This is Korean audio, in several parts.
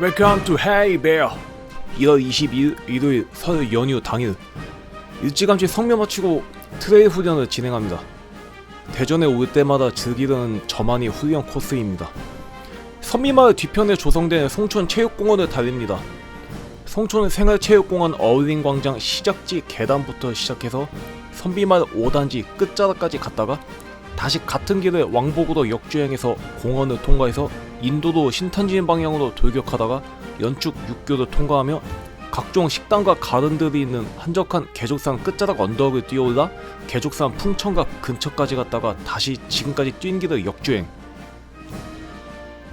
Welcome to Hey Bear. 1월 22일 일요일 설 연휴 당일 일찌감치 성묘 마치고 트레일 훈련을 진행합니다. 대전에 올 때마다 즐기는 저만의 훈련 코스입니다. 선미마을 뒤편에 조성된 송촌 체육공원을 달립니다. 송촌 생활체육공원 어울림광장 시작지 계단부터 시작해서 선미마을 5단지 끝자락까지 갔다가 다시 같은 길을 왕복으로 역주행해서 공원을 통과해서 인도도 신탄진 방향으로 돌격하다가 연축 6교를 통과하며 각종 식당과 가든들이 있는 한적한 계족산 끝자락 언덕을 뛰어올라 계족산 풍천각 근처까지 갔다가 다시 지금까지 뛴 길을 역주행,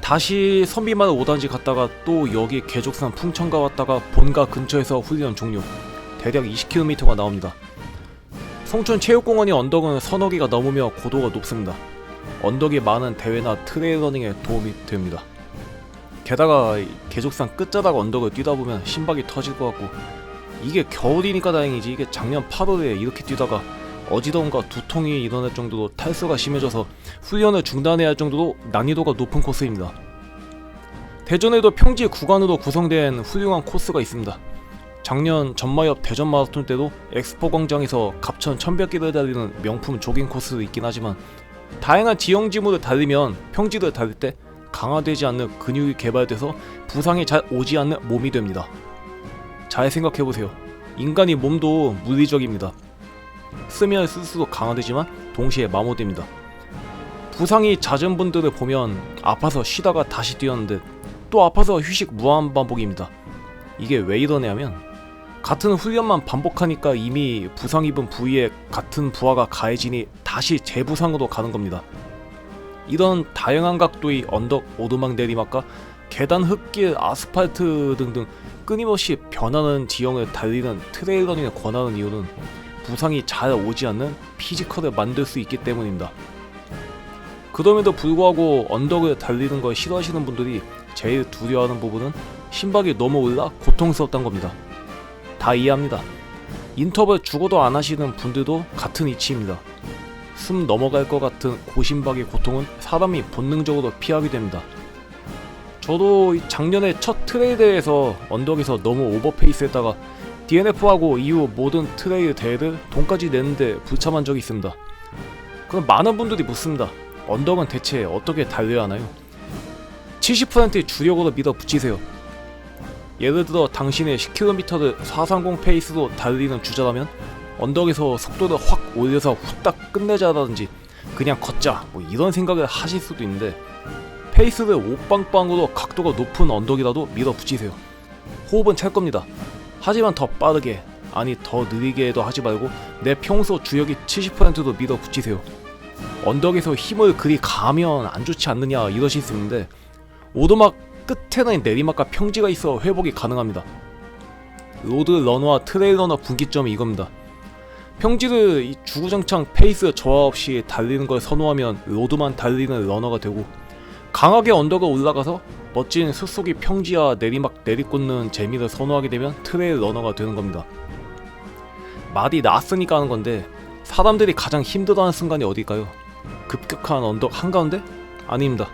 다시 선비마을 5단지 갔다가 또 여기 계족산 풍천각 왔다가 본가 근처에서 훈련 종료. 대략 20km가 나옵니다. 송촌 체육공원이 언덕은 서너 개가 넘으며 고도가 높습니다. 언덕이 많은 대회나 트레일 러닝에 도움이 됩니다. 게다가 계족산 끝자락 언덕을 뛰다 보면 심박이 터질 것 같고, 이게 겨울이니까 다행이지 이게 작년 8월에 이렇게 뛰다가 어지러움과 두통이 일어날 정도로 탈수가 심해져서 훈련을 중단해야 할 정도로 난이도가 높은 코스입니다. 대전에도 평지 구간으로 구성된 훌륭한 코스가 있습니다. 작년 전마협 대전 마라톤 때도 엑스포 광장에서 갑천 1100km를 달리는 명품 조깅 코스도 있긴 하지만, 다양한 지형지물을 달리면 평지를 달릴 때 강화되지 않는 근육이 개발돼서 부상이 잘 오지 않는 몸이 됩니다. 잘 생각해보세요. 인간이 몸도 물리적입니다. 쓰면 쓸수록 강화되지만 동시에 마모됩니다. 부상이 잦은 분들을 보면 아파서 쉬다가 다시 뛰었는데 또 아파서 휴식 무한반복입니다. 이게 왜 이러냐면 같은 훈련만 반복하니까 이미 부상 입은 부위에 같은 부하가 가해지니 다시 재부상으로 가는 겁니다. 이런 다양한 각도의 언덕, 오르막, 내리막과 계단, 흙길, 아스팔트 등등 끊임없이 변하는 지형을 달리는 트레일 러닝을 권하는 이유는 부상이 잘 오지 않는 피지컬을 만들 수 있기 때문입니다. 그럼에도 불구하고 언덕을 달리는 걸 싫어하시는 분들이 제일 두려워하는 부분은 심박이 너무 올라 고통스럽다는 겁니다. 다 이해합니다. 인터벌 죽어도 안 하시는 분들도 같은 이치입니다. 숨 넘어갈 것 같은 고심박의 고통은 사람이 본능적으로 피하게 됩니다. 저도 작년에 첫 트레일 대회에서 언덕에서 너무 오버페이스했다가 DNF하고 이후 모든 트레일 대회를 돈까지 내는데 불참한 적이 있습니다. 그럼 많은 분들이 묻습니다. 언덕은 대체 어떻게 달려야 하나요? 70%의 주력으로 밀어붙이세요. 예를 들어 당신의 10km를 430 페이스로 달리는 주자라면 언덕에서 속도를 확 올려서 후딱 끝내자라든지 그냥 걷자 뭐 이런 생각을 하실 수도 있는데, 페이스를 오빵빵으로 각도가 높은 언덕이라도 밀어붙이세요. 호흡은 찰 겁니다. 하지만 더 빠르게, 아니 더 느리게도 하지 말고 내 평소 주력이 70%로 밀어붙이세요. 언덕에서 힘을 그리 가하면 안 좋지 않느냐 이러실 수 있는데, 오르막 끝에는 내리막과 평지가 있어 회복이 가능합니다. 로드 러너와 트레일 러너 분기점이 이겁니다. 평지를 이 주구장창 페이스 저하 없이 달리는 걸 선호하면 로드만 달리는 러너가 되고, 강하게 언덕을 올라가서 멋진 숲속의 평지와 내리막 내리꽂는 재미를 선호하게 되면 트레일 러너가 되는 겁니다. 말이 나왔으니까 하는 건데, 사람들이 가장 힘들어하는 순간이 어딜까요? 급격한 언덕 한가운데? 아닙니다.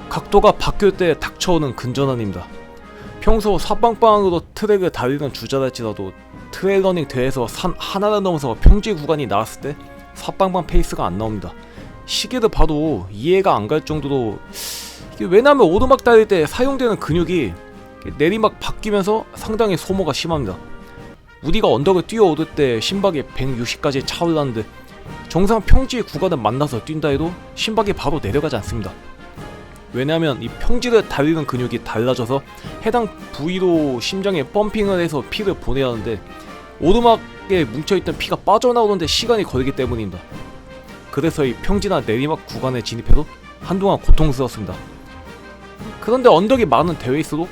각도가 바뀔 때 닥쳐오는 근전환입니다. 평소 사방방으로 트랙을 달리는 주자랄지라도 트레일 러닝 대회에서 산 하나를 넘어서 평지 구간이 나왔을 때 사방방 페이스가 안 나옵니다. 시계를 봐도 이해가 안 갈 정도로, 왜냐하면 오르막 달릴 때 사용되는 근육이 내리막 바뀌면서 상당히 소모가 심합니다. 우리가 언덕을 뛰어오를 때 심박이 160까지 차올랐는데 정상 평지 구간을 만나서 뛴다 해도 심박이 바로 내려가지 않습니다. 왜냐하면 이 평지를 달리는 근육이 달라져서 해당 부위로 심장에 펌핑을 해서 피를 보내야 하는데, 오르막에 뭉쳐있던 피가 빠져나오는데 시간이 걸리기 때문입니다. 그래서 이 평지나 내리막 구간에 진입해도 한동안 고통스러웠습니다. 그런데 언덕이 많은 대회일수록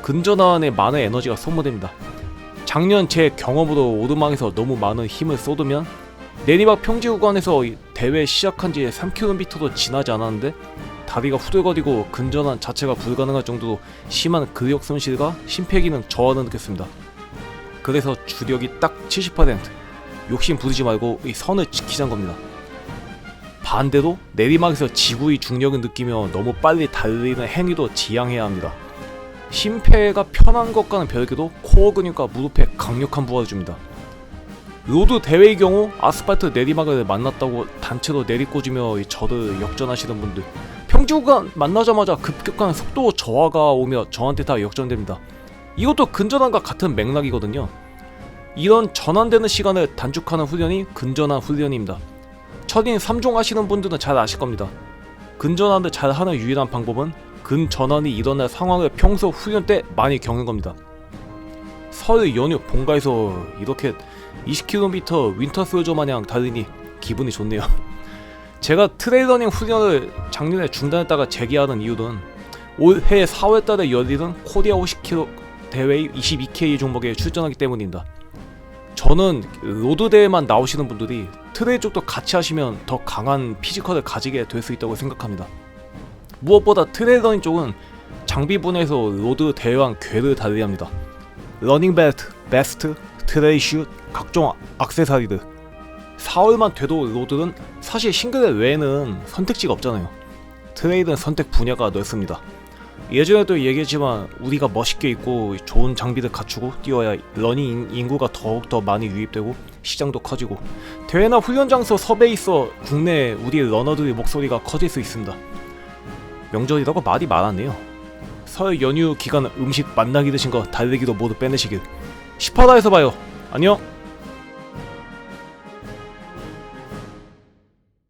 근전환에 많은 에너지가 소모됩니다. 작년 제 경험으로 오르막에서 너무 많은 힘을 쏟으면 내리막 평지 구간에서 대회 시작한 지 3km도 지나지 않았는데 다리가 후들거리고 근전환 자체가 불가능할 정도로 심한 근력 손실과 심폐기능 저하를 느꼈습니다. 그래서 주력이 딱 70%, 욕심 부리지 말고 이 선을 지키자는 겁니다. 반대로 내리막에서 지구의 중력을 느끼며 너무 빨리 달리는 행위도 지양해야 합니다. 심폐가 편한 것과는 별개로 코어 근육과 무릎에 강력한 부하를 줍니다. 로드 대회의 경우 아스팔트 내리막을 만났다고 단체로 내리꽂으며 저를 역전하시는 분들, 평지구간 만나자마자 급격한 속도 저하가 오며 저한테 다 역전됩니다. 이것도 근전환과 같은 맥락이거든요. 이런 전환되는 시간을 단축하는 훈련이 근전환 훈련입니다. 첫인 3종 하시는 분들은 잘 아실 겁니다. 근전환을 잘하는 유일한 방법은 근전환이 일어날 상황을 평소 훈련 때 많이 겪는 겁니다. 설 연휴 본가에서 이렇게 20km 윈터솔저 마냥 달리니 기분이 좋네요. 제가 트레일러닝 훈련을 작년에 중단했다가 재개하는 이유는 올해 4월달에 열리는 코리아 50km 대회 22K 종목에 출전하기 때문입니다. 저는 로드 대회만 나오시는 분들이 트레일 쪽도 같이 하시면 더 강한 피지컬을 가지게 될 수 있다고 생각합니다. 무엇보다 트레일러닝 쪽은 장비 분야에서 로드 대회랑 궤를 달리합니다. 러닝 벨트, 베스트, 트레일 슛, 각종 액세서리들. 4월만 돼도 로드는 사실 싱글 외에는 선택지가 없잖아요. 트레일은 선택 분야가 넓습니다. 예전에도 얘기했지만 우리가 멋있게 입고 좋은 장비를 갖추고 뛰어야 러닝 인구가 더욱더 많이 유입되고 시장도 커지고 대회나 훈련 장소 섭외에 있어 국내 우리 러너들의 목소리가 커질 수 있습니다. 명절이라고 말이 많았네요. 설 연휴 기간 음식 만나기 드신 거 달리기도 모두 빼내시길. 18화에서 봐요. 안녕.